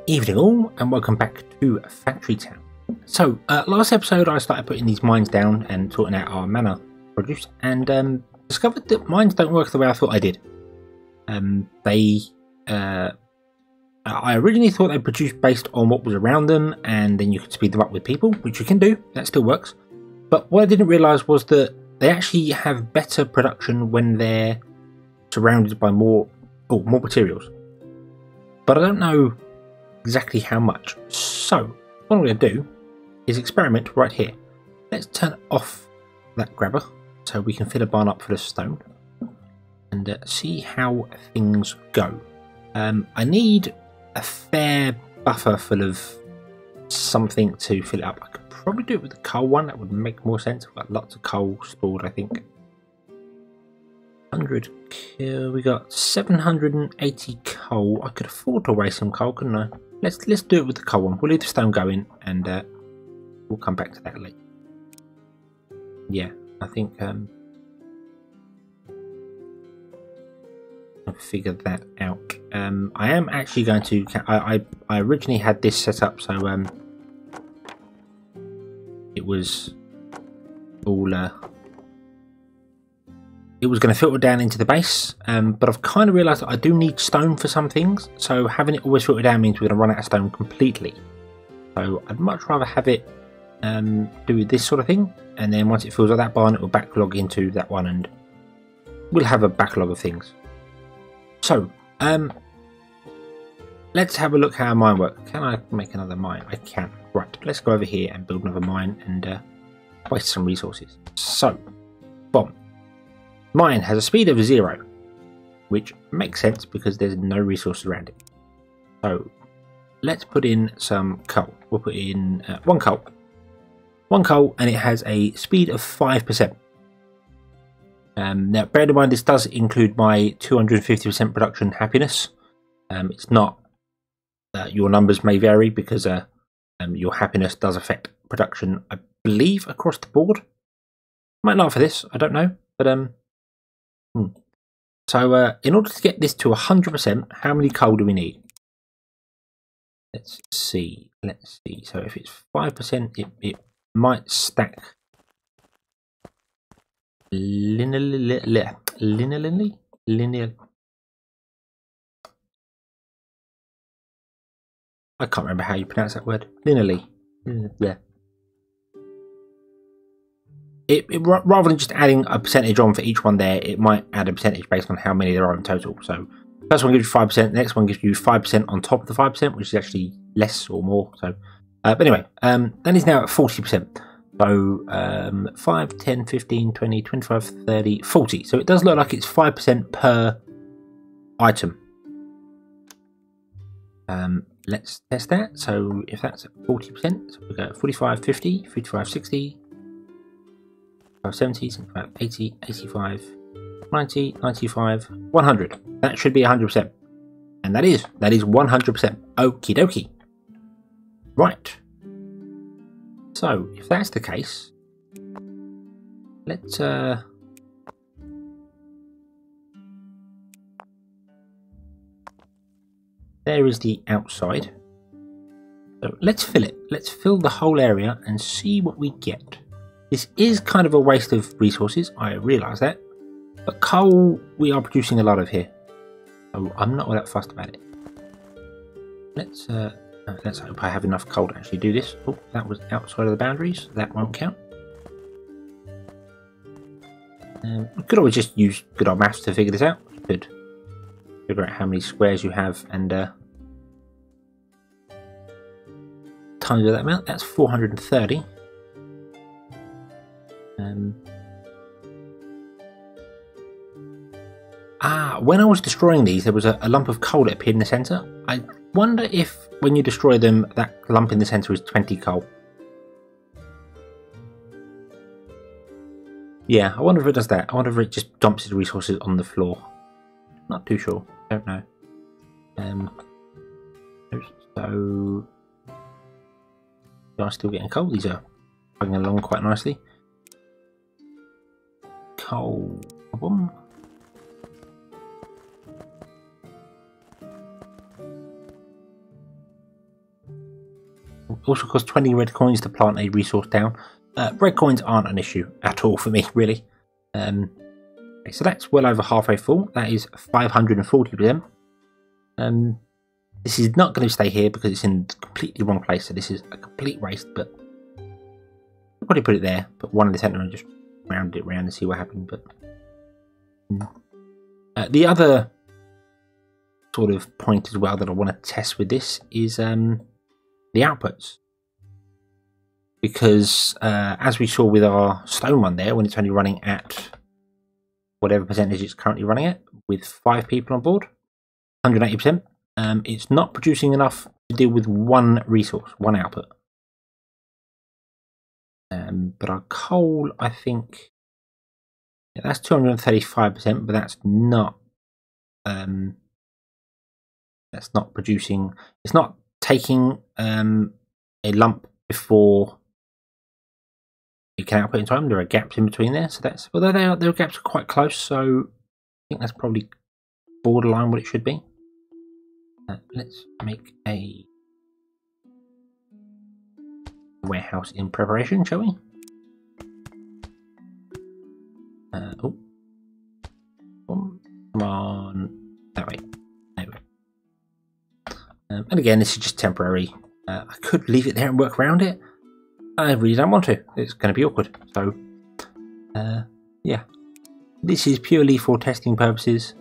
Evening all, and welcome back to Factory Town. So, last episode I started putting these mines down and sorting out our mana produce, and discovered that mines don't work the way I thought I did. I originally thought they produced based on what was around them, and then you could speed them up with people, which you can do, that still works. But what I didn't realise was that they actually have better production when they're surrounded by more materials. But I don't know exactly how much. So what I'm going to do is experiment right here. Let's turn off that grabber so we can fill a barn up full of stone and see how things go. I need a fair buffer full of something to fill it up. I could probably do it with the coal one, that would make more sense. I've got lots of coal stored, I think. 100 kill, we got 780 coal. I could afford to waste some coal, couldn't I? Let's do it with the coal one. We'll leave the stone going, and we'll come back to that later. Yeah, I think I'll figure that out. I am actually going to. I originally had this set up so it was all. It was going to filter down into the base, but I've kind of realised that I do need stone for some things, so having it always filter down means we're going to run out of stone completely. So I'd much rather have it do this sort of thing, and then once it fills up that barn, it will backlog into that one, and we'll have a backlog of things. So, let's have a look how a mine works. Can I make another mine? I can. Right, let's go over here and build another mine and waste some resources. So, bomb. Mine has a speed of 0, which makes sense because there's no resources around it. So let's put in some coal. We'll put in one coal, and it has a speed of 5%. Now, bear in mind this does include my 250% production happiness. It's not your numbers may vary because your happiness does affect production, I believe, across the board. Might not for this, I don't know, but So in order to get this to 100%, how many coal do we need? Let's see. So if it's 5%, it might stack linearly. I can't remember how you pronounce that word. Linearly. Yeah. Rather than just adding a percentage on for each one there, it might add a percentage based on how many there are in total. So the first one gives you 5%, the next one gives you 5% on top of the 5%, which is actually less or more. So, but anyway, that is now at 40%. So 5, 10, 15, 20, 25, 30, 40. So it does look like it's 5% per item. Let's test that. So if that's at 40%, so we go 45, 50, 55, 60. 70, 75, 80, 85, 90, 95, 100. That should be 100%. And that is 100%. Okie dokie. Right. So, if that's the case, let's there is the outside. So let's fill it. Let's fill the whole area and see what we get. This is kind of a waste of resources, I realise that, but coal we are producing a lot of here, so I'm not all that fussed about it. Let's hope I have enough coal to actually do this. Oh, that was outside of the boundaries, that won't count. We could always just use good old maths to figure this out. You could figure out how many squares you have and times that amount. That's 430. When I was destroying these, there was a lump of coal that appeared in the centre. I wonder if when you destroy them, that lump in the centre is 20 coal. Yeah, I wonder if it does that. I wonder if it just dumps its resources on the floor. Not too sure. Don't know. So we are still getting coal. These are plugging along quite nicely. Coal. Boom. also costs 20 red coins to plant a resource down. Red coins aren't an issue at all for me, really. Okay, so that's well over halfway full. That is 540%. This is not going to stay here because it's in the completely wrong place, so this is a complete waste, but I'll probably put it there, put one in the centre and just round it around and see what happens. But the other sort of point as well that I want to test with this is the outputs. Because as we saw with our stone one there, when it's only running at whatever percentage it's currently running at, with 5 people on board, 180%, it's not producing enough to deal with one resource, one output. But our coal, I think, yeah, that's 235%, but that's not producing. It's not taking a lump before you can output in time. There are gaps in between there, so that's, although their gaps are quite close, so I think that's probably borderline what it should be. Let's make a warehouse in preparation, shall we? Oh, come on, that way. There we go. And again, this is just temporary. I could leave it there and work around it. I really don't want to. It's going to be awkward. So, yeah, this is purely for testing purposes,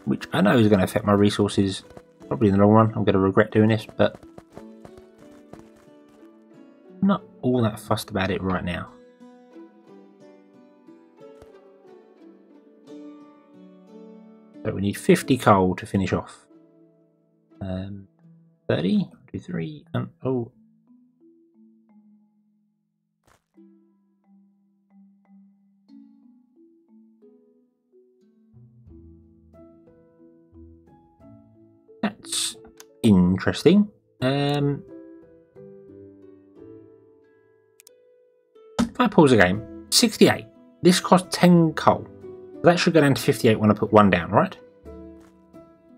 which I know is going to affect my resources probably in the long run. I'm going to regret doing this, but I'm not all that fussed about it right now. So we need 50 coal to finish off. 30, 23, and oh. That's interesting. 5 pulls a game, 68. This costs 10 coal. That should go down to 58 when I put 1 down, right?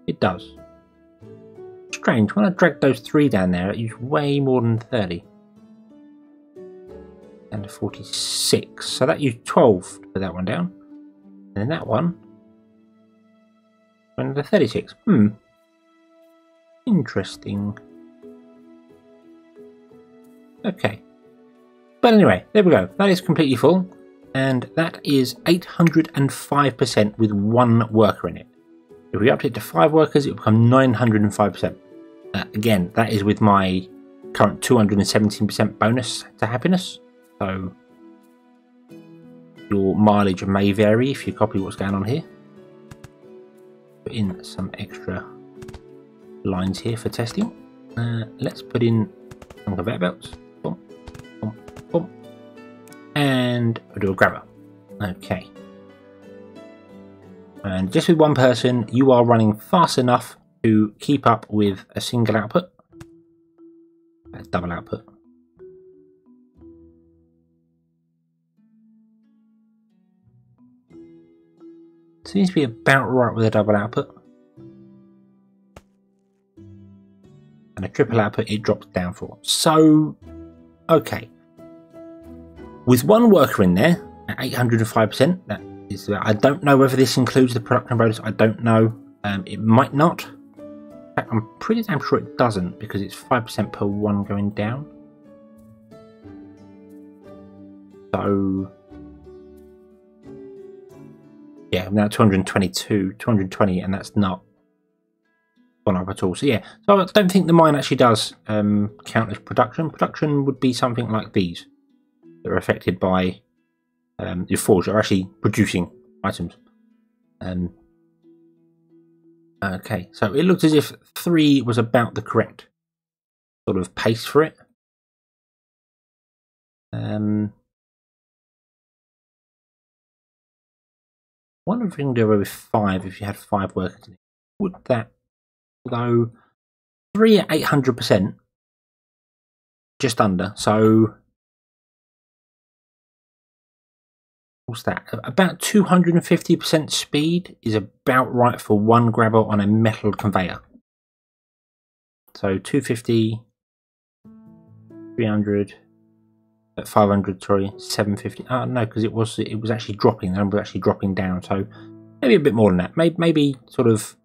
It does. Strange, when I drag those 3 down there, it used way more than 30. Down to 46. So that used 12 to put that one down. And then that one went to 36. Interesting. Okay. But anyway, there we go. That is completely full. And that is 805% with 1 worker in it. If we upped it to 5 workers, it would become 905%. Again, that is with my current 217% bonus to happiness. So your mileage may vary if you copy what's going on here. Put in some extra lines here for testing. Let's put in some conveyor belts. Boom, boom, boom. And we'll do a grabber. Okay. And just with 1 person, you are running fast enough to keep up with a single output. That's double output. Seems to be about right with a double output. And a triple output it drops down for. So, okay. With 1 worker in there at 805%, that is, I don't know whether this includes the production bonus. I don't know. It might not. In fact, I'm pretty damn sure it doesn't because it's 5% per 1 going down. So, yeah, I'm now 220, and that's not gone up at all. So yeah, so I don't think the mine actually does count as production. Production would be something like these that are affected by your forge, are actually producing items. Okay, so it looked as if 3 was about the correct sort of pace for it. Wonder if we can do away with 5 if you had 5 workers in it. Would that, although 3 at 800%, just under, so what's that? About 250% speed is about right for 1 grabber on a metal conveyor. So 250, 300, 500. Sorry, 750. Oh no, because it was actually dropping. The number was actually dropping down. So maybe a bit more than that. Maybe sort of.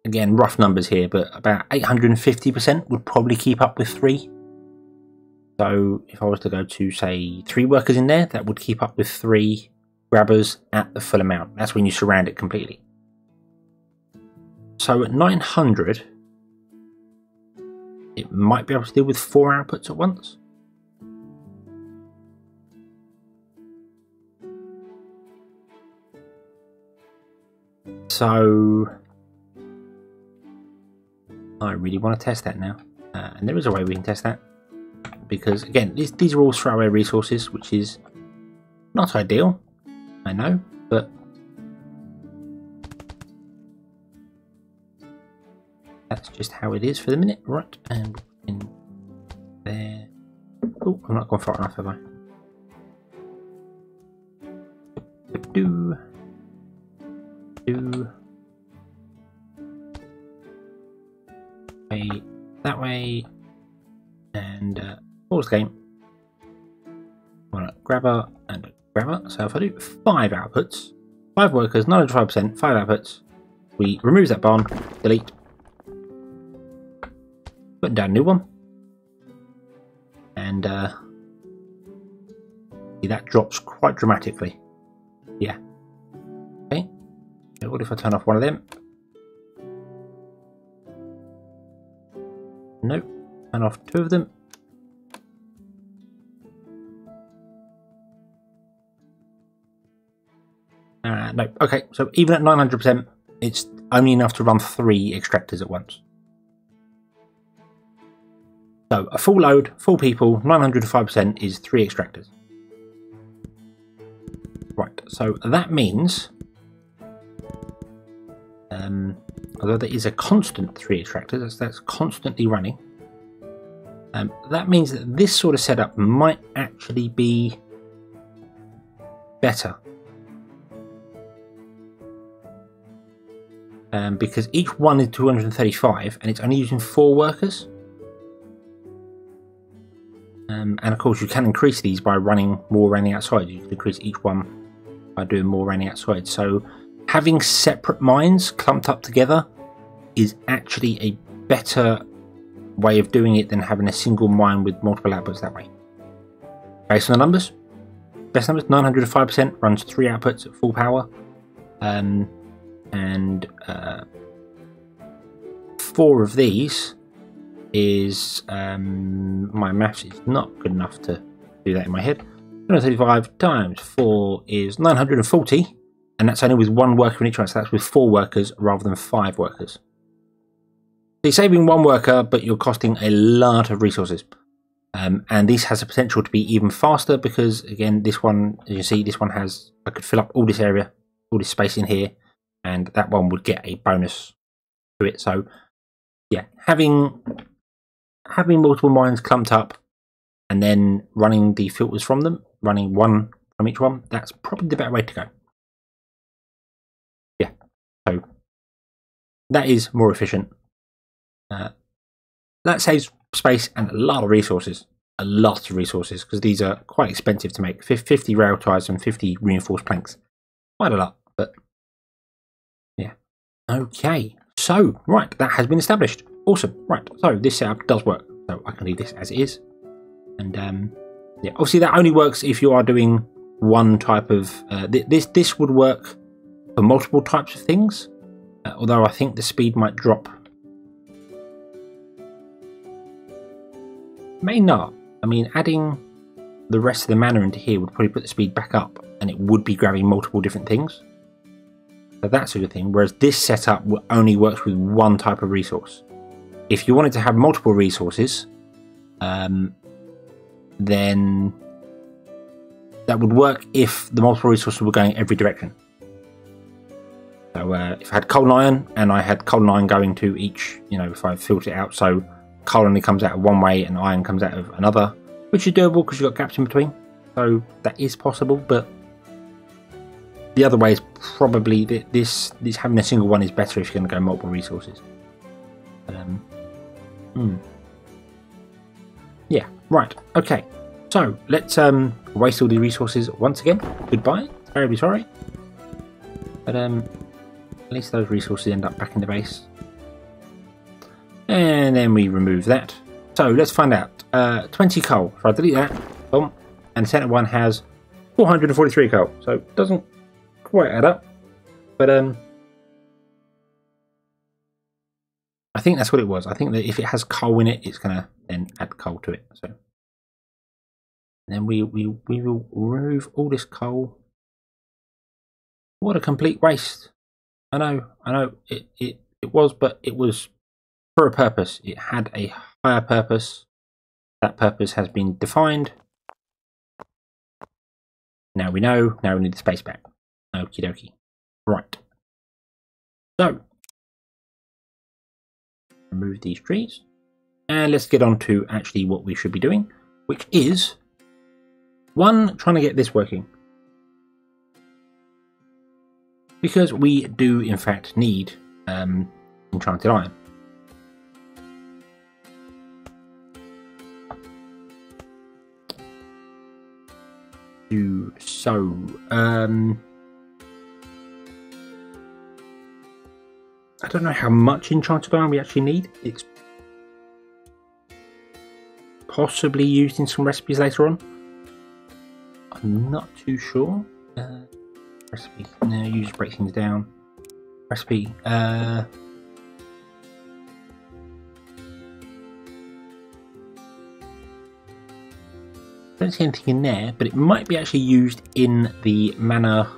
Again, rough numbers here, but about 850% would probably keep up with 3. So if I was to go to, say, 3 workers in there, that would keep up with 3 grabbers at the full amount. That's when you surround it completely. So at 900, it might be able to deal with 4 outputs at once. So I really want to test that now, and there is a way we can test that, because again these are all throwaway resources, which is not ideal, I know, but that's just how it is for the minute. Right, and in there. Oh, I'm not gone far enough, have I? Do that way, and pause game. Grabber and grabber. So if I do 5 outputs, 5 workers, 95%, 5 outputs, we remove that barn, delete, put down a new one, and see, that drops quite dramatically. Yeah. Okay. So what if I turn off one of them? Nope. Turn off 2 of them. No. Okay, so even at 900%, it's only enough to run 3 extractors at once. So a full load, full people, 905% is 3 extractors. Right, so that means, although there is a constant 3 extractors, that's constantly running, that means that this sort of setup might actually be better. Because each one is 235 and it's only using 4 workers. And of course you can increase these by running more running outside. You can increase each one by doing more running outside. So having separate mines clumped up together is actually a better way of doing it than having a single mine with multiple outputs that way. Based on the numbers, best numbers, 905% runs 3 outputs at full power. And 4 of these is, my maths is not good enough to do that in my head. 235 times 4 is 940, and that's only with 1 worker in each one, so that's with 4 workers rather than 5 workers. So you're saving 1 worker, but you're costing a lot of resources. And this has the potential to be even faster because, again, this one, as you see, this one has, I could fill up all this area, all this space in here, and that one would get a bonus to it. So yeah, having multiple mines clumped up and then running the filters from them, running 1 from each one, that's probably the better way to go. Yeah, so that is more efficient. That saves space and a lot of resources. A lot of resources, because these are quite expensive to make. 50 rail ties and 50 reinforced planks. Quite a lot, but yeah. Okay, so, right, that has been established. Awesome. Right, so this setup does work. So I can leave this as it is. And yeah, obviously that only works if you are doing one type of... this would work for multiple types of things. Although I think the speed might drop. May not. I mean, adding the rest of the mana into here would probably put the speed back up, and it would be grabbing multiple different things. So that's a good thing. Whereas this setup only works with 1 type of resource. If you wanted to have multiple resources, then that would work if the multiple resources were going every direction. So if I had coal and iron, and I had coal and iron going to each, you know, if I filter it out, so coal only comes out of one way and iron comes out of another, which is doable because you've got gaps in between. So that is possible, but the other way is probably this having a single one is better if you're going to go multiple resources. But, yeah, right, okay. So let's waste all the resources once again. Goodbye. Terribly sorry. But at least those resources end up back in the base. And then we remove that. So let's find out. 20 coal. So I delete that. Boom. And the center one has 443 coal. So it doesn't quite add up. But I think that's what it was. I think that if it has coal in it, it's gonna then add coal to it. So and then we will remove all this coal. What a complete waste. I know it was, but it was for a purpose. It had a higher purpose. That purpose has been defined. Now we know. Now we need the space back. Okie dokie. Right. So remove these trees. And let's get on to actually what we should be doing, which is one, trying to get this working. Because we do in fact need enchanted iron. So I don't know how much enchanted iron we actually need. It's possibly used in some recipes later on. I'm not too sure. Recipe, no, you just break things down. Recipe, don't see anything in there, but it might be actually used in the mana.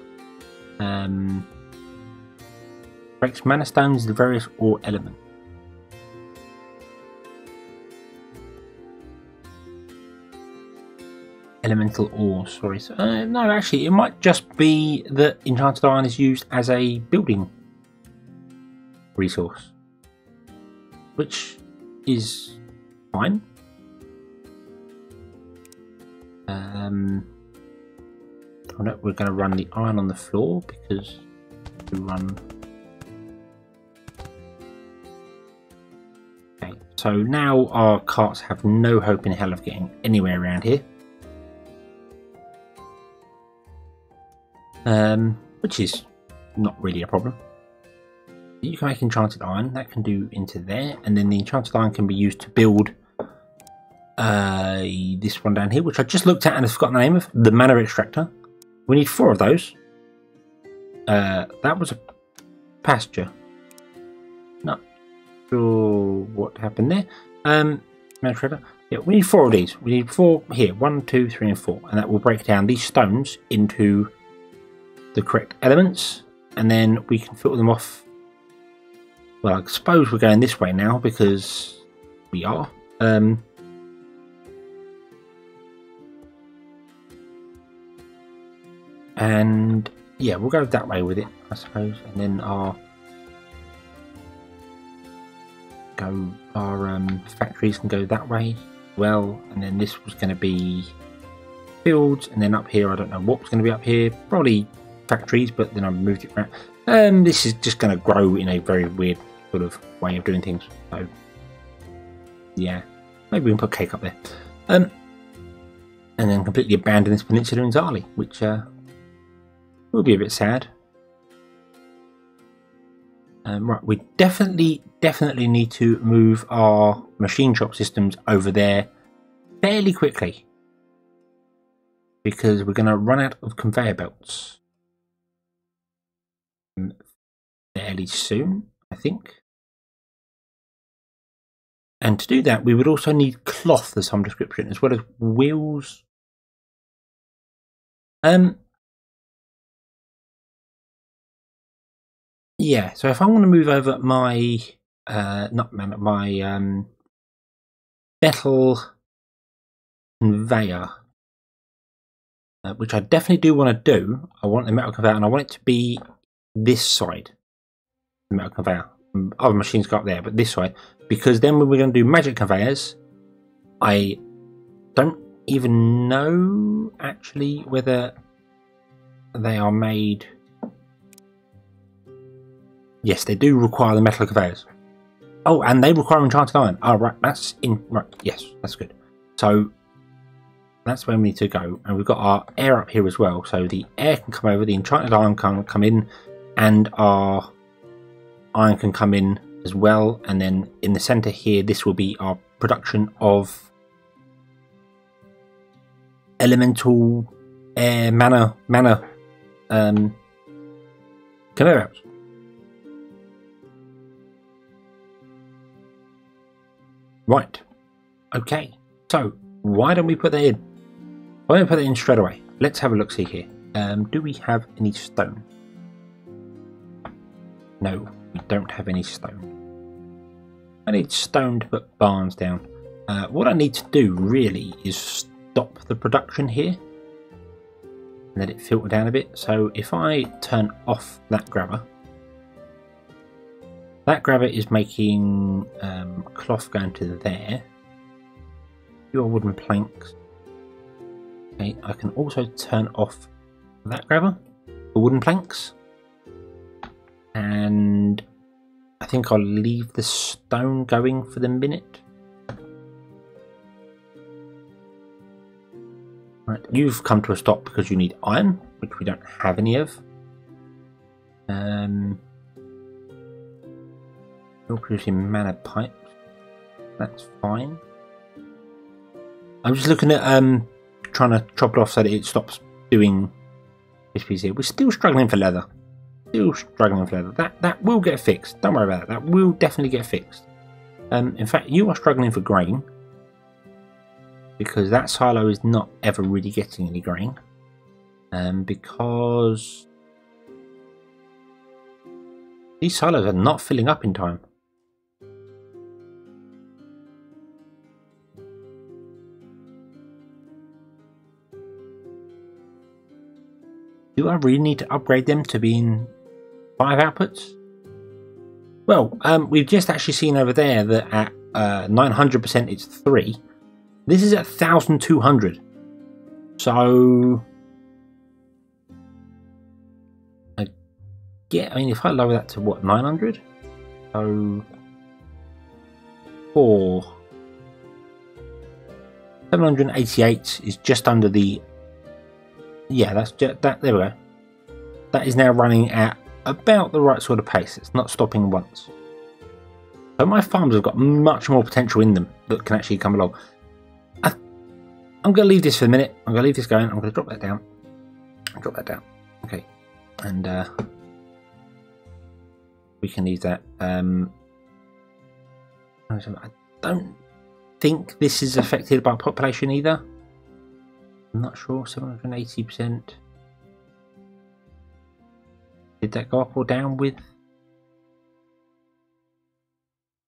Breaks mana stones, the various ore element. Elemental ore, sorry. So, no, actually, it might just be that enchanted iron is used as a building resource, which is fine. Oh no, we're going to run the iron on the floor because we run. Okay, so now our carts have no hope in hell of getting anywhere around here. Which is not really a problem. You can make enchanted iron, that can do into there, and then the enchanted iron can be used to build this one down here, which I just looked at and have forgotten the name of, the mana extractor. We need 4 of those. That was a pasture. Not sure what happened there. Mana extractor. Yeah, we need 4 of these. We need 4 here, 1, 2, 3, and 4, and that will break down these stones into the correct elements, and then we can filter them off. Well, I suppose we're going this way now because we are. And yeah, we'll go that way with it, I suppose, and then our factories can go that way. Well, and then this was going to be fields, and then up here I don't know what's going to be up here. Probably factories, but then I moved it around. This is just going to grow in a very weird sort of way of doing things. So yeah, maybe we can put cake up there, and then completely abandon this peninsula in Zali, which will be a bit sad. Right, we definitely need to move our machine shop systems over there fairly quickly because we're going to run out of conveyor belts fairly soon, I think. And to do that, we would also need cloth of some description as well as wheels. Yeah, so if I want to move over my metal conveyor, which I definitely do want to do. I want the metal conveyor, and I want it to be this side. The metal conveyor. Other machines go up there, but this side, because then when we're going to do magic conveyors, I don't even know actually whether they are made Yes, they do require the metal conveyors. Oh, and they require enchanted iron. Oh, right, that's in... Right, yes, that's good. So, that's where we need to go. And we've got our air up here as well. So the air can come over, the enchanted iron can come in, and our iron can come in as well. And then in the centre here, this will be our production of elemental air mana conveyor belts. Right. Okay. So why don't we put that in? Why don't we put that in straight away? Let's have a look. See here. Do we have any stone? No, we don't have any stone. I need stone to put barns down. What I need to do really is stop the production here. Let it filter down a bit. So if I turn off that grabber, that grabber is making cloth going to there. Your wooden planks. Okay, I can also turn off that grabber, the wooden planks, and I think I'll leave the stone going for the minute. Right, you've come to a stop because you need iron, which we don't have any of. You're producing mana pipes. That's fine. I'm just looking at trying to chop it off so that it stops doing this piece here. We're still struggling for leather. Still struggling for leather. That will get fixed. Don't worry about it. That will definitely get fixed. In fact, you are struggling for grain, because that silo is not ever really getting any grain. Because these silos are not filling up in time. Do I really need to upgrade them to being 5 outputs? Well, we've just actually seen over there that at 900% it's 3. This is at 1200. So I mean, if I lower that to what, 900? So 788 is just under the... Yeah, that's just that. There we go. That is now running at about the right sort of pace. It's not stopping once. So my farms have got much more potential in them that can actually come along. I'm going to leave this for a minute. I'm going to leave this going. I'm going to drop that down. Drop that down. Okay. And we can leave that. I don't think this is affected by population either. I'm not sure. 780%. Did that go up or down with?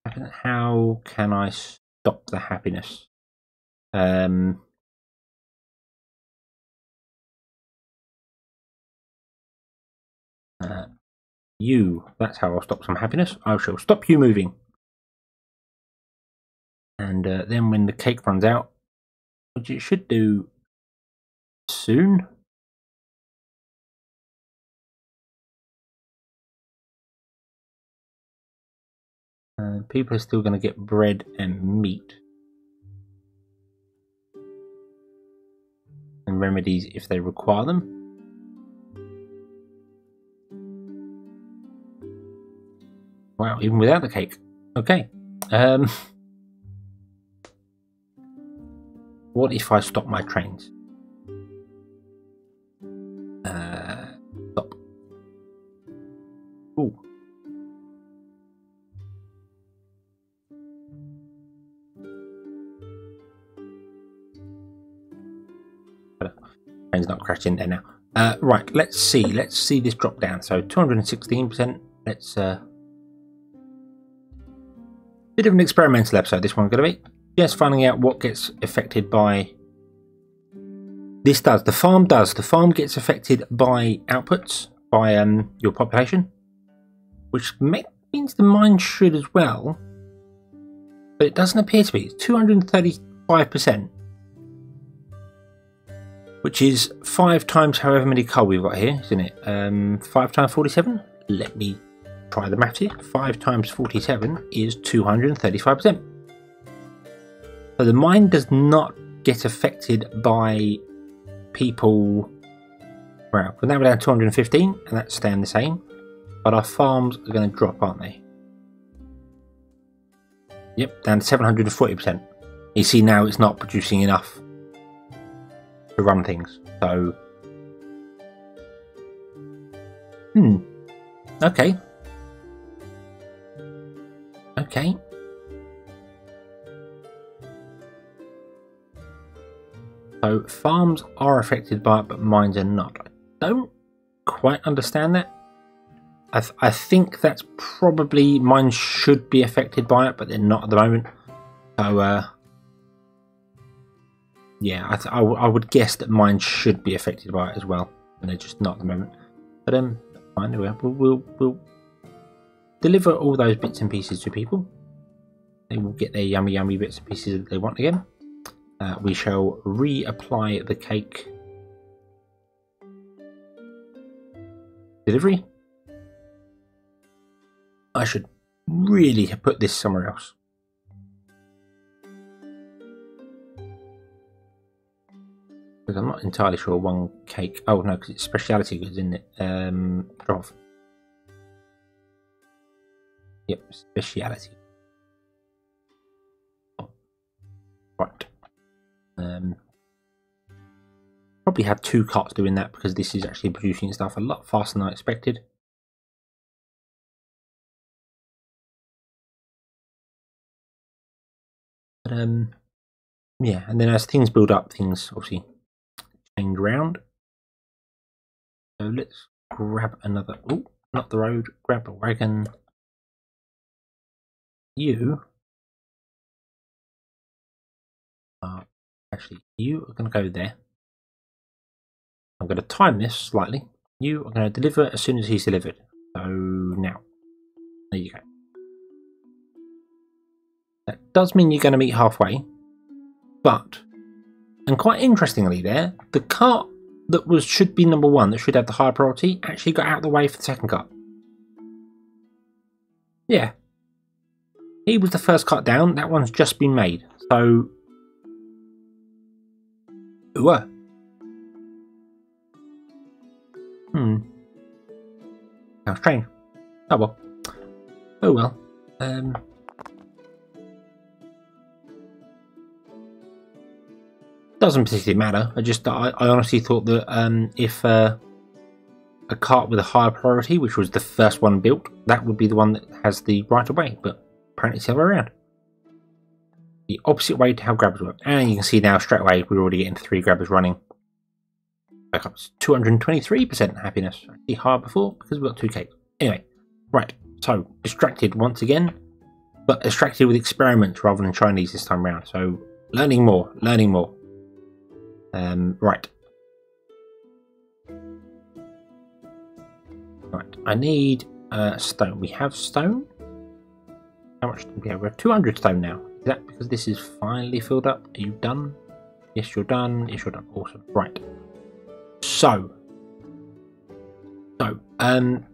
How can I stop the happiness? You. That's how I'll stop some happiness. I shall stop you moving. And then when the cake runs out, which it should do soon. People are still going to get bread and meat. And remedies if they require them. Wow, even without the cake. Okay. What if I stop my trains? Stop. Ooh. Train's not crashed in there now. Right, let's see this drop down. So 216%. Let's bit of an experimental episode this one's going to be. Just finding out what gets affected by this. The farm gets affected by outputs, by your population, which means the mine should as well, but it doesn't appear to be. It's 235%, which is 5 times however many coal we've got here, isn't it? 5 times 47. Let me try the maths here. 5 times 47 is 235%. So the mine does not get affected by people. Well, we're now down to 215, and that's staying the same. But our farms are going to drop, aren't they? Yep, down to 740%. You see now it's not producing enough to run things. So, okay. Okay. So farms are affected by it, but mines are not. I don't quite understand that. I think that's probably mines should be affected by it, but they're not at the moment. So yeah, I would guess that mines should be affected by it as well, and they're just not at the moment. But fine, we'll deliver all those bits and pieces to people. They will get their yummy bits and pieces that they want again. We shall reapply the cake delivery. I should really have put this somewhere else. Because I'm not entirely sure one cake. Oh no, because it's speciality goods, isn't it? Drop off. Yep, speciality. Oh. Right. Probably had 2 carts doing that because this is actually producing stuff a lot faster than I expected. But yeah, and then as things build up, things obviously change round. So let's grab another. Oh, not the road. Grab a wagon. You are actually going to go there. I'm going to time this slightly. You are going to deliver as soon as he's delivered. So now, there you go. That does mean you're going to meet halfway, but, and quite interestingly there, the cart that should be number 1, that should have the higher priority, actually got out of the way for the second cart. Yeah. He was the first cart down, that one's just been made. So, ooh. How strange. Oh well. Oh well. Doesn't particularly matter. I honestly thought that if a cart with a higher priority, which was the first one built, that would be the one that has the right of way, but apparently it's the other way around. The opposite way to how grabbers work. And you can see now straight away we're already getting 3 grabbers running. Back up to 223% happiness. Actually higher before because we've got 2 cakes. Anyway, right. So distracted once again, but distracted with experiments rather than Chinese this time around. So learning more. Right. Right, I need stone. We have stone. How much do we have? We have 200 stone now. Is that because this is finally filled up? Are you done? Yes, you're done. Yes, you're done. Awesome. Right. So,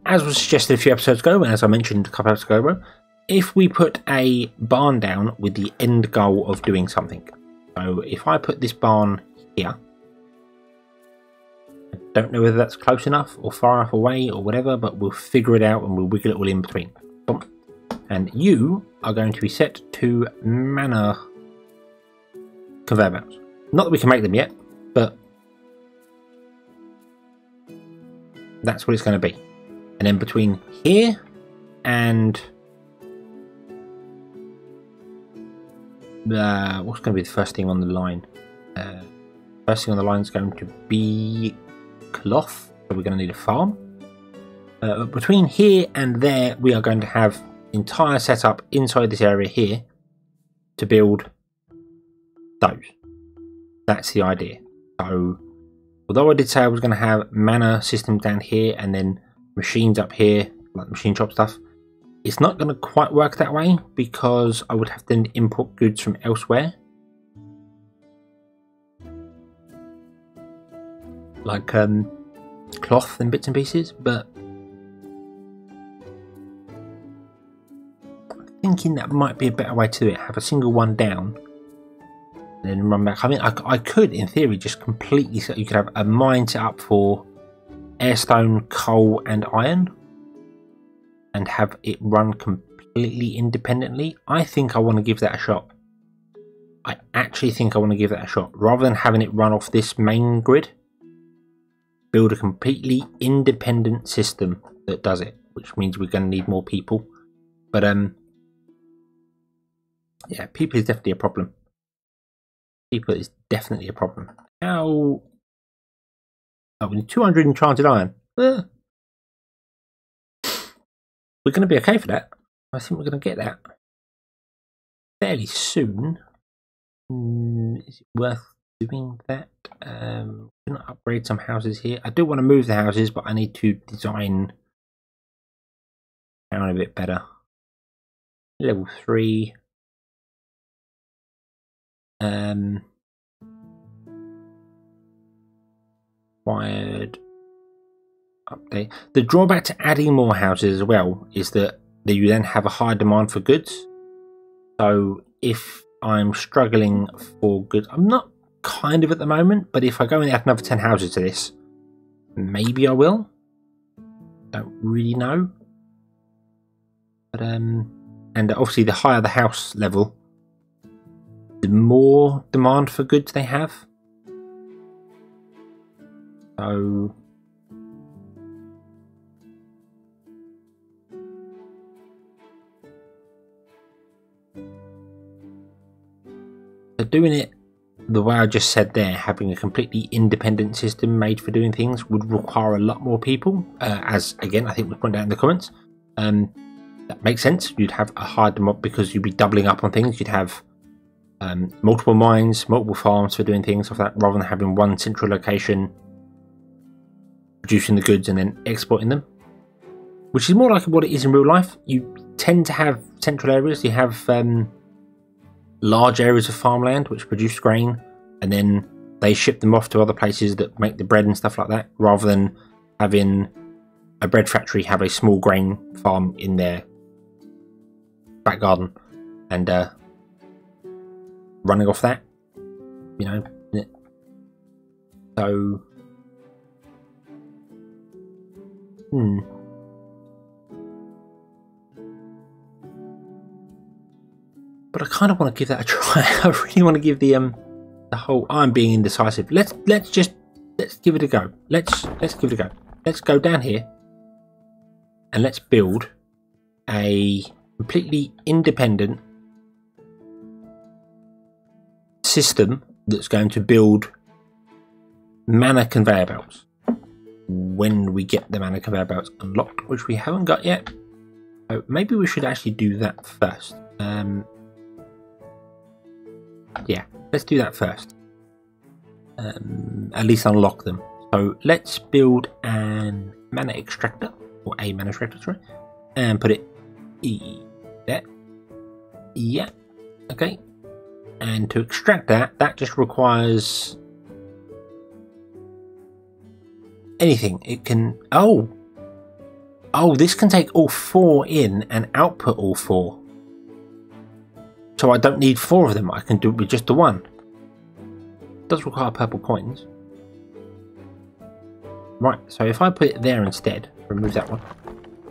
as was suggested a few episodes ago, and as I mentioned a couple episodes ago, if we put a barn down with the end goal of doing something. So, if I put this barn here, I don't know whether that's close enough or far enough away or whatever, but we'll figure it out and we'll wiggle it all in between. Boom. And you are going to be set to manor conveyor belts. Not that we can make them yet, but that's what it's going to be. And then between here and what's going to be the first thing on the line? First thing on the line is going to be cloth, so we're going to need a farm. Between here and there, we are going to have entire setup inside this area here to build those. That's the idea. So, although I did say I was going to have manor systems down here and then machines up here, like machine shop stuff, it's not going to quite work that way because I would have to import goods from elsewhere. Like cloth and bits and pieces, but thinking that might be a better way to do it. Have a single one down and then run back. I mean, I could, in theory, just completely set. You could have a mine set up for airstone, coal, and iron, and have it run completely independently. I think I want to give that a shot. I actually think I want to give that a shot. Rather than having it run off this main grid, build a completely independent system that does it, which means we're going to need more people. But yeah, people is definitely a problem. People is definitely a problem. How? Oh, we need 200 enchanted iron. We're going to be okay for that. I think we're going to get that fairly soon. Is it worth doing that? I'm going to upgrade some houses here. I do want to move the houses, but I need to design down a bit better. Level 3. Required update. The drawback to adding more houses as well is that you then have a higher demand for goods. So if I'm struggling for goods, I'm not kind of at the moment, but if I go and add another 10 houses to this, maybe I will. Don't really know. But and obviously the higher the house level, the more demand for goods they have. So doing it the way I just said there, having a completely independent system made for doing things would require a lot more people, as again I think we pointed out in the comments. That makes sense. You'd have a higher demand because you'd be doubling up on things. You'd have multiple mines, multiple farms for doing things like that, rather than having one central location producing the goods and then exporting them, which is more like what it is in real life. You tend to have central areas. You have large areas of farmland which produce grain, and then they ship them off to other places that make the bread and stuff like that, rather than having a bread factory have a small grain farm in their back garden and running off that, you know. So but I kind of want to give that a try. I really want to give the whole I'm being indecisive. Let's give it a go. Let's give it a go. Let's go down here and let's build a completely independent system that's going to build mana conveyor belts when we get the mana conveyor belts unlocked, which we haven't got yet. So maybe we should actually do that first. Yeah, let's do that first. At least unlock them. So let's build an mana extractor, or a mana extractor, sorry, and put it there. Yeah, okay. And to extract that just requires anything. It can oh, this can take all 4 in and output all 4. So I don't need 4 of them. I can do it with just the 1. It does require purple coins. Right, so if I put it there instead, remove that one,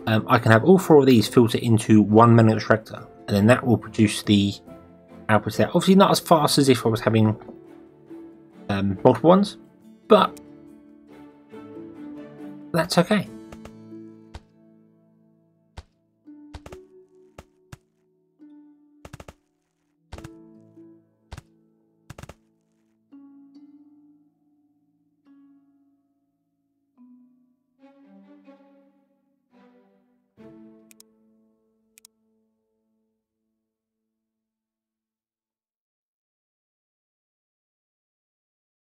I can have all 4 of these filter into one mana extractor, and then that will produce the outputs there. Obviously not as fast as if I was having multiple ones, but that's okay.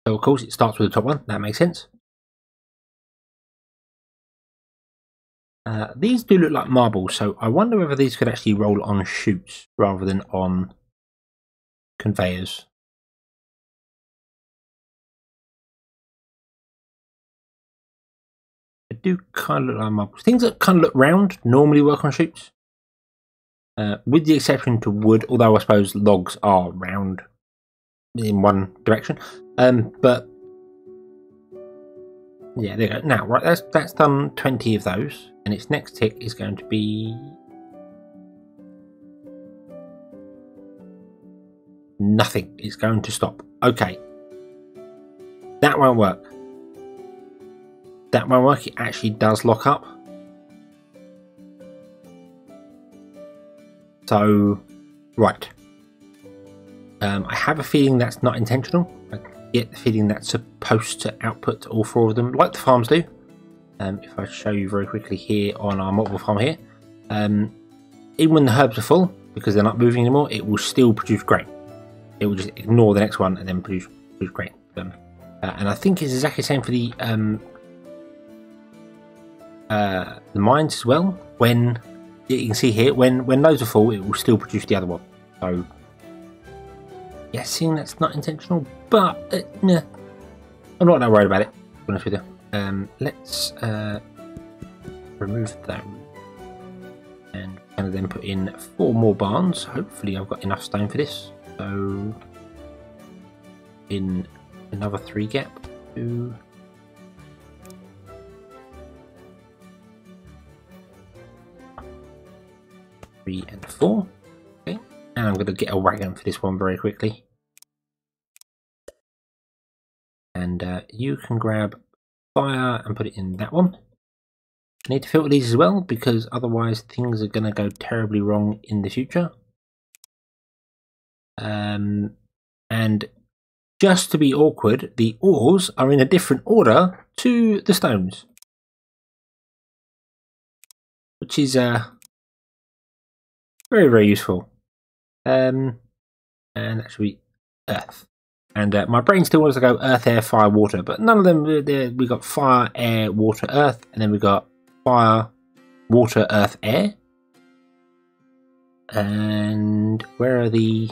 So of course it starts with the top one, that makes sense. These do look like marbles, so I wonder whether these could actually roll on chutes rather than on conveyors. They do kind of look like marbles. Things that kind of look round normally work on chutes. with the exception to wood, although I suppose logs are round in one direction. But yeah, there you go. Now, right, that's done 20 of those, and its next tick is going to be nothing. It's going to stop. Okay, that won't work. That won't work. It actually does lock up. So, right. I have a feeling that's not intentional. I get the feeling that's supposed to output all 4 of them, like the farms do. If I show you very quickly here on our multiple farm here, even when the herbs are full, because they're not moving anymore, it will still produce grain. It will just ignore the next one and then produce grain. And I think it's exactly the same for the mines as well. When you can see here, when those are full, it will still produce the other one. So yeah, seeing that's not intentional, but nah, I'm not that worried about it, to be honest with you. Let's remove those and kind of then put in 4 more barns. Hopefully I've got enough stone for this. So in another 3 gap, 2, 3 and 4. Okay, and I'm going to get a wagon for this one very quickly. And you can grab fire and put it in that one. I need to filter these as well, because otherwise things are going to go terribly wrong in the future. And just to be awkward, the ores are in a different order to the stones, which is very, very useful. And that should be earth. And my brain still wants to go earth, air, fire, water, but none of them. We got fire, air, water, earth, and then we got fire, water, earth, air. And where are the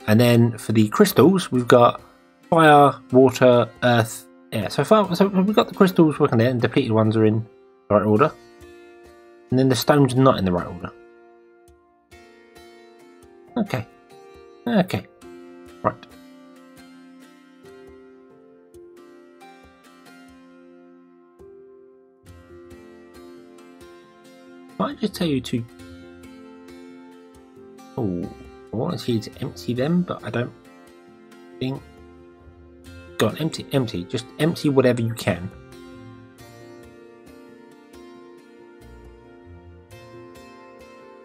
and then for the crystals, we've got fire, water, earth, air. So we've got the crystals working there, and depleted ones are in the right order. And then the stones are not in the right order. Okay. Okay. Right. Might just tell you to. Oh, I wanted you to empty them, but I don't think. Go on, empty. Just empty whatever you can.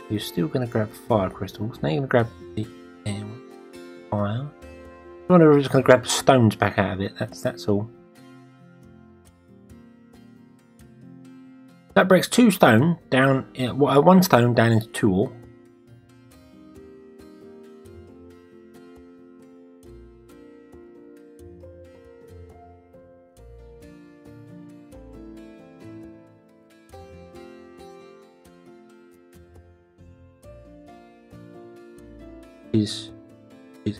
You're still going to grab fire crystals. Now you're going to grab the air fire. I wonder if we're just going to grab the stones back out of it. That's all. That breaks 2 stone down. 1 stone down into 2 ore. Is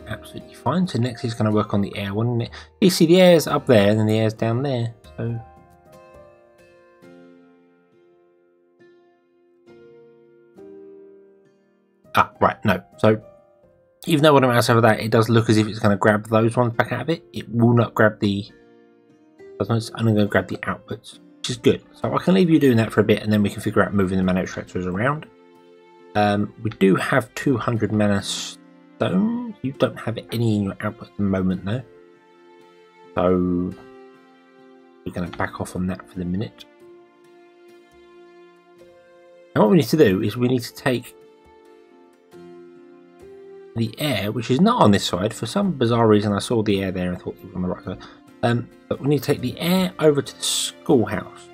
absolutely fine. So next he's going to work on the air one. You see the air's up there and then the air's down there. So right, no. So even though when I'm outside of that, it does look as if it's going to grab those ones back out of it. It will not grab the. It's only going to grab the outputs, which is good. So I can leave you doing that for a bit, and then we can figure out moving the mana extractors around. We do have 200 mana stone. You don't have any in your output at the moment, though. So we're going to back off on that for the minute. And what we need to do is we need to take the air, which is not on this side. For some bizarre reason, I saw the air there and thought it was on the right side. But we need to take the air over to the schoolhouse.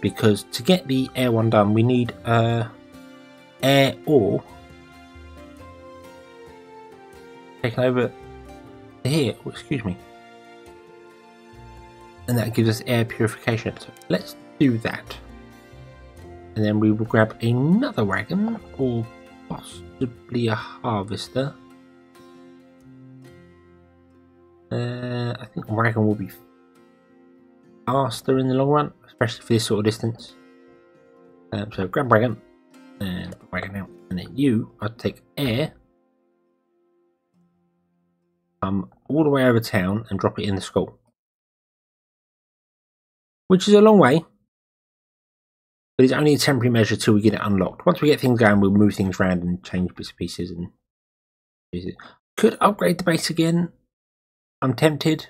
Because to get the air one done, we need air ore taken over to here. Oh, excuse me. And that gives us air purification. So let's do that. And then we will grab another wagon, or possibly a harvester. I think wagon will be faster in the long run, especially for this sort of distance. So grab wagon and put wagon out, and then you I'll take air, come all the way over town and drop it in the school, which is a long way, but it's only a temporary measure till we get it unlocked. Once we get things going, we'll move things around and change bits and pieces and use it. Could upgrade the base again. I'm tempted,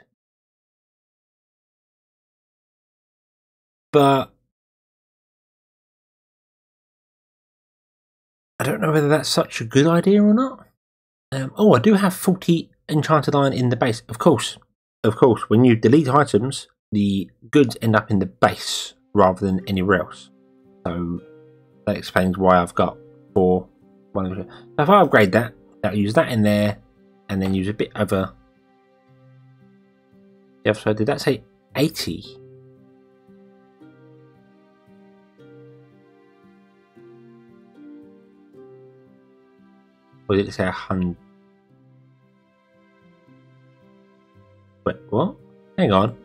but I don't know whether that's such a good idea or not. Oh, I do have 40 enchanted iron in the base. Of course, when you delete items, the goods end up in the base rather than anywhere else. So that explains why I've got 4. So if I upgrade that, I'll use that in there, and then use a bit of a. Yeah, so did that say 80? Or did it say 100? Wait, what? Hang on.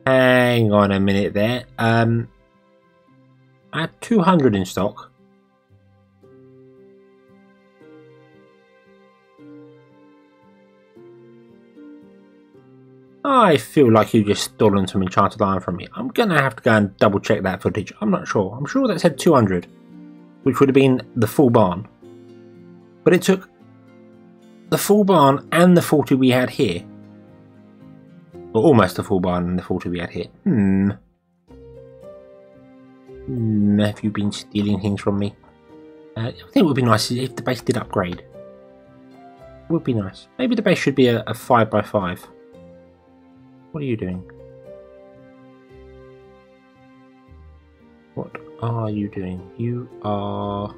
Hang on a minute there. I had 200 in stock. I feel like you just stolen some enchanted iron from me. I'm gonna have to go and double check that footage. I'm not sure. I'm sure that said 200, which would have been the full barn. But it took the full barn and the 40 we had here. Or almost the full barn and the 40 we had here. Have you been stealing things from me? I think it would be nice if the base did upgrade. It would be nice. Maybe the base should be a 5x5. What are you doing? What are you doing? You are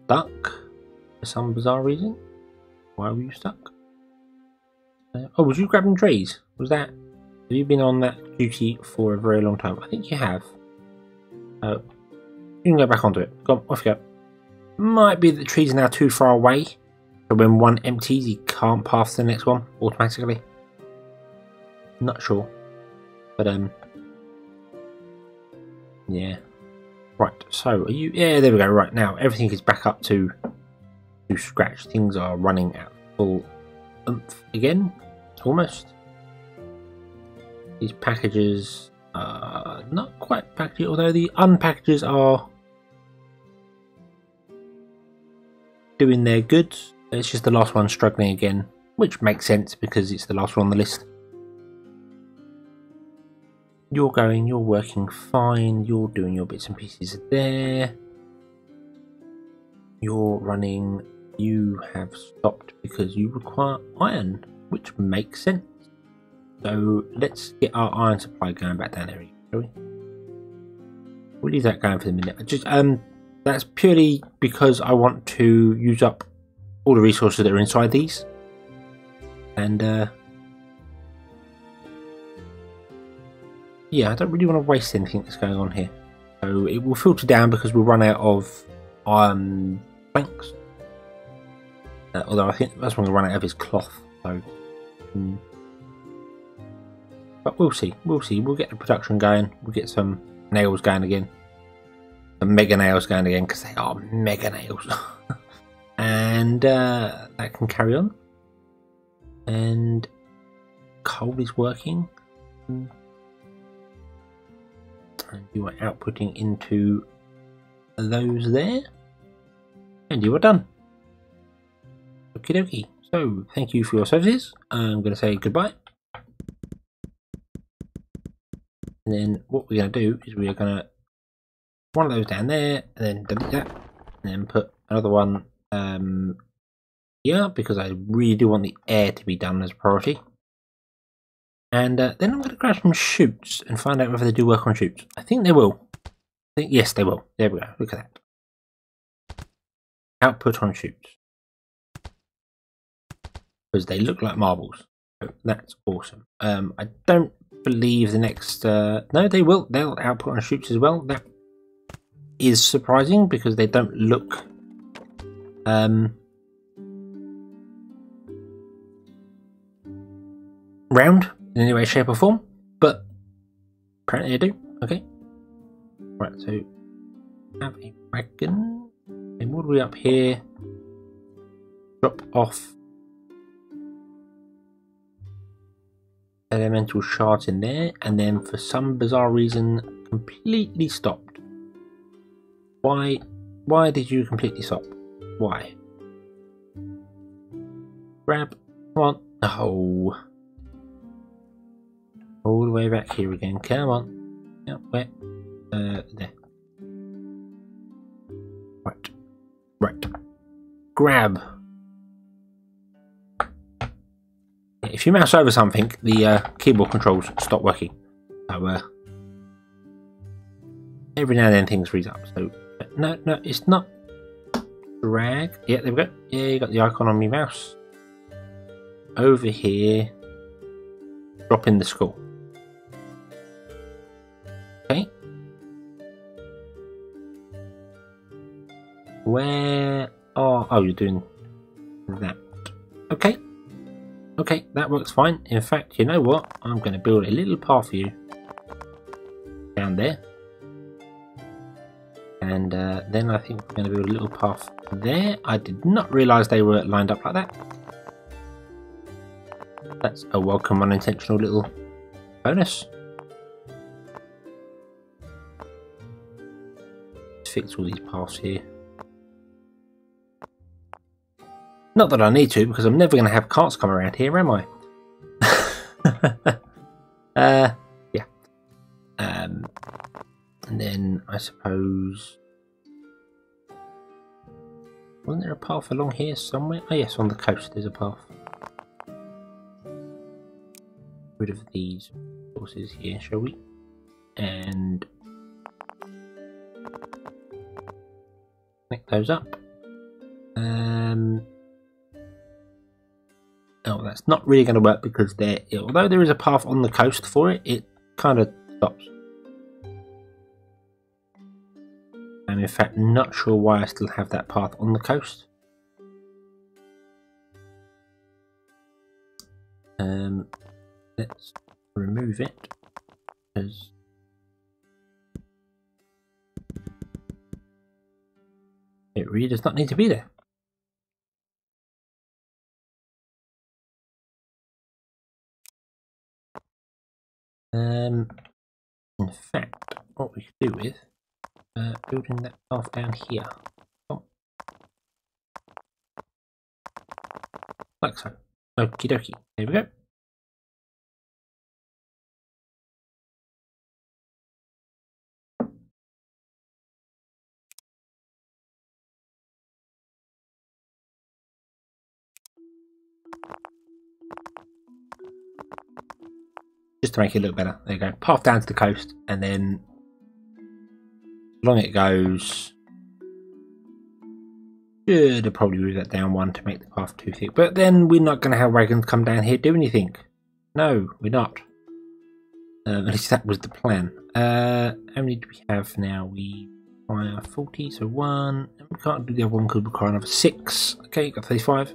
stuck for some bizarre reason. Why were you stuck? Oh, was you grabbing trees? Was that? Have you been on that duty for a very long time? I think you have. You can go back onto it. Go on, off you go. Might be that the trees are now too far away. So when one empties, you can't pass to the next one automatically. Not sure, but yeah. Right. So are you? Yeah, there we go. Right now, everything is back up to scratch. Things are running at full oomph again, almost. These packages are not quite packaged, although the unpackages are doing their goods. It's just the last one struggling again, which makes sense because it's the last one on the list. You're working fine, you're doing your bits and pieces there. You're running, you have stopped because you require iron, which makes sense. So let's get our iron supply going back down there, shall we? We'll leave that going for the minute. That's purely because I want to use up all the resources that are inside these, and yeah, I don't really want to waste anything that's going on here. So it will filter down because we'll run out of iron planks. Although I think that's when we'll run out of his cloth. So, but we'll see. We'll get the production going. We'll get some nails going again. Some mega nails going again because they are mega nails. And that can carry on. And coal is working. And you are outputting into those there. And you are done. Okie dokie. So, thank you for your services. I'm going to say goodbye. And then what we're going to do is we are going to one of those down there, and then delete that, and then put another one here, because I really do want the air to be done as a priority. And then I'm going to grab some chutes and find out whether they do work on chutes. I think they will. Yes, they will. There we go. Look at that. Output on chutes. Because they look like marbles. So that's awesome. I don't believe the next... no, they will. They'll output on chutes as well. That is surprising because they don't look round in any way, shape or form, but apparently I do. Okay. Right, so have a wagon. And all the way up here. Drop off elemental shards in there, and then for some bizarre reason completely stopped. Why did you completely stop? Why? Grab, come on. Oh, all the way back here again. Come on. Yep, where? There. Right. Grab. If you mouse over something, the keyboard controls stop working. So every now and then things freeze up. So no, it's not. Drag. Yeah, there we go. Yeah, you got the icon on my mouse. Over here. Drop in the skull. Okay. Where? Oh, you're doing that. Okay. Okay, that works fine. In fact, you know what? I'm going to build a little path for you down there. And then I think we're going to build a little path there. I did not realise they were lined up like that. That's a welcome unintentional little bonus. Let's fix all these paths here. Not that I need to, because I'm never going to have carts come around here, am I? Yeah. And then I suppose... Wasn't there a path along here somewhere? Oh yes, on the coast there's a path. Rid of these horses here, shall we? And... connect those up. Oh, that's not really going to work because although there is a path on the coast for it, it kind of stops. I'm in fact not sure why I still have that path on the coast. Let's remove it because it really does not need to be there. In fact, what we could do with building that path down here, like so. Okie dokie. There we go. Just to make it look better. There you go. Path down to the coast, and then along it goes. Should have probably moved that down one to make the path too thick. But then we're not going to have wagons come down here do anything. No, we're not. At least that was the plan. How many do we have now? We require 40, so 1. And we can't do the other one because we require another 6. Okay, got 35.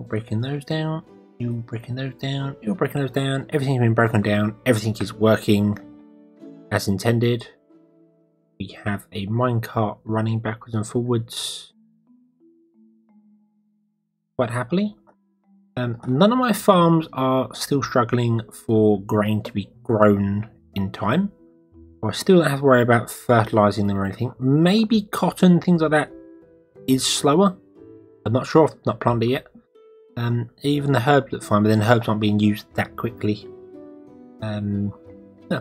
Breaking those down, you breaking those down, you're breaking those down, everything's been broken down, everything is working as intended. We have a minecart running backwards and forwards quite happily. None of my farms are still struggling for grain to be grown in time. I still don't have to worry about fertilising them or anything. Maybe cotton, things like that, is slower. I'm not sure, I've not planted it yet. Even the herbs look fine, but then herbs aren't being used that quickly. No,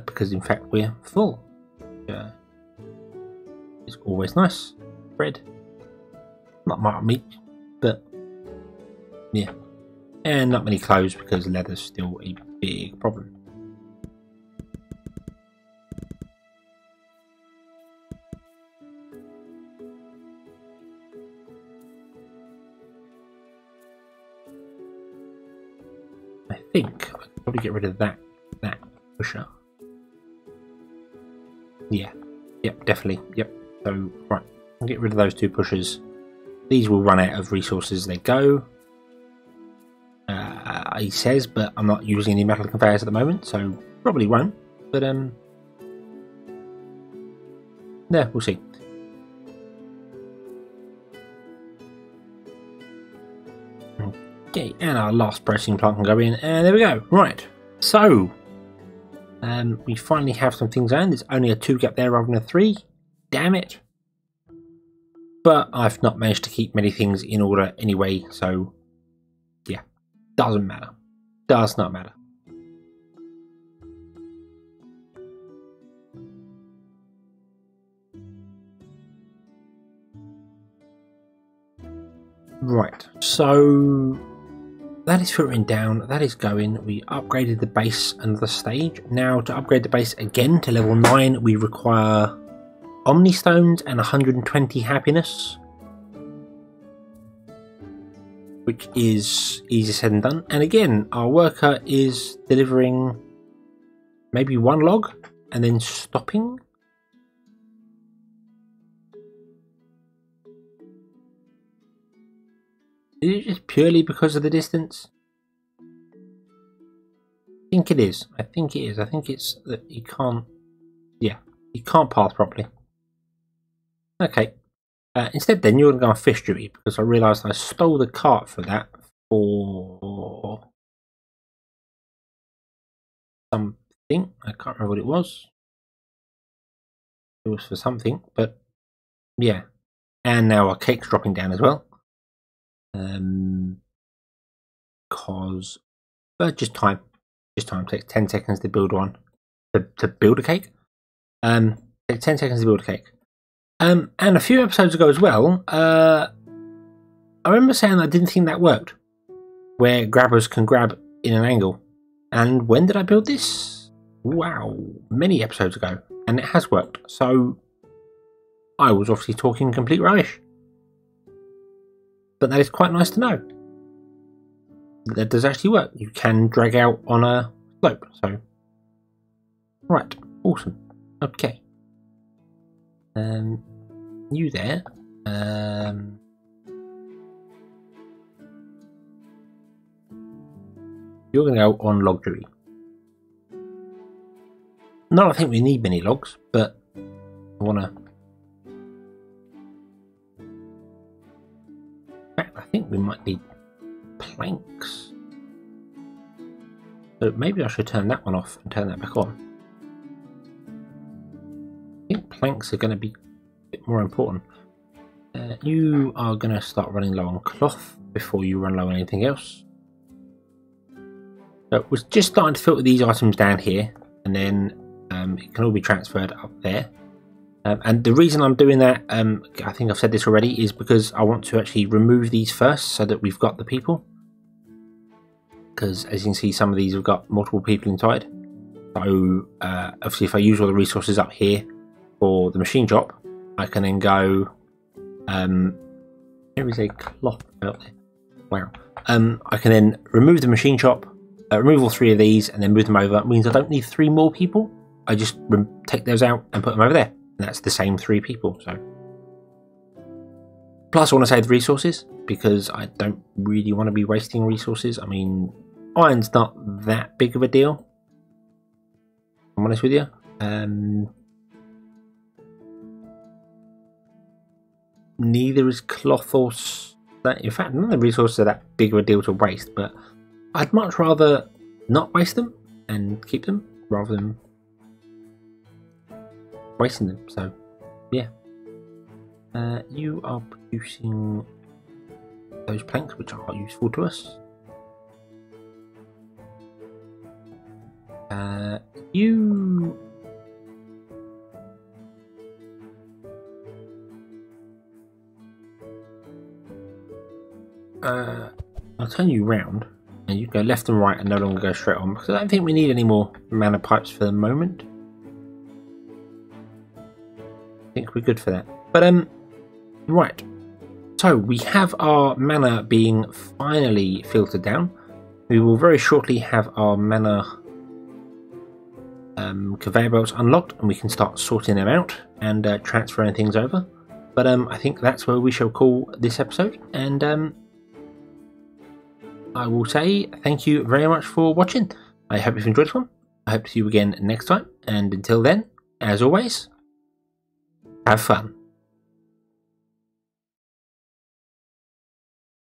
because in fact we're full. It's always nice. Bread. Not much meat, but yeah. And not many clothes because leather's still a big problem. I think I could probably get rid of that pusher. Yeah, yep, definitely, yep. So right, I'll get rid of those 2 pushers. These will run out of resources as they go. He says, but I'm not using any metal conveyors at the moment, so probably won't. But yeah, we'll see. Okay, and our last processing plant can go in, and there we go. Right, so we finally have some things in. There's only a 2 gap there rather than a 3. Damn it! But I've not managed to keep many things in order anyway, so yeah, doesn't matter. Does not matter. Right, so that is filtering down, that is going. We upgraded the base another stage. Now to upgrade the base again to level 9, we require Omni Stones and 120 happiness, which is easier said than done. And again, our worker is delivering maybe 1 log and then stopping. Is it just purely because of the distance? I think it is. I think it is. I think it's that he can't. Yeah, he can't path properly. Okay. Instead, then you're going to go on fish duty because I realised I stole the cart for that for something. I can't remember what it was. It was for something, but yeah. And now our cake's dropping down as well. Because just time takes 10 seconds to build one. To build a cake. Takes 10 seconds to build a cake. And a few episodes ago as well, I remember saying I didn't think that worked, where grabbers can grab in an angle. And when did I build this? Wow, many episodes ago, and it has worked. So I was obviously talking complete rubbish. But that is quite nice to know. That does actually work. You can drag out on a slope. So, right, awesome. Okay. You there. You're going to go on log duty. Not I think we need many logs, but I want to... In fact, I think we might need planks. So maybe I should turn that one off and turn that back on. I think planks are going to be a bit more important. You are going to start running low on cloth before you run low on anything else. So we're just starting to filter these items down here, and then it can all be transferred up there. And the reason I'm doing that, I think I've said this already, is because I want to actually remove these first so that we've got the people. Because as you can see, some of these have got multiple people inside. So obviously if I use all the resources up here for the machine shop, I can then go... there is a cloth out there. Wow. I can then remove the machine shop, remove all 3 of these, and then move them over. It means I don't need 3 more people. I just take those out and put them over there. And that's the same 3 people. So, plus I want to save the resources because I don't really want to be wasting resources. I mean, iron's not that big of a deal, if I'm honest with you. Neither is cloth or that. In fact, none of the resources are that big of a deal to waste, but I'd much rather not waste them and keep them rather than wasting them. So yeah, you are producing those planks which are useful to us. You I'll turn you round and you go left and right and no longer go straight on, because I don't think we need any more mana pipes for the moment. I think we're good for that. But right, so we have our mana being finally filtered down. we will very shortly have our manor conveyor belts unlocked, and we can start sorting them out and transferring things over. But I think that's where we shall call this episode, and I will say thank you very much for watching. I hope you've enjoyed this one. I hope to see you again next time, and until then, as always, have fun.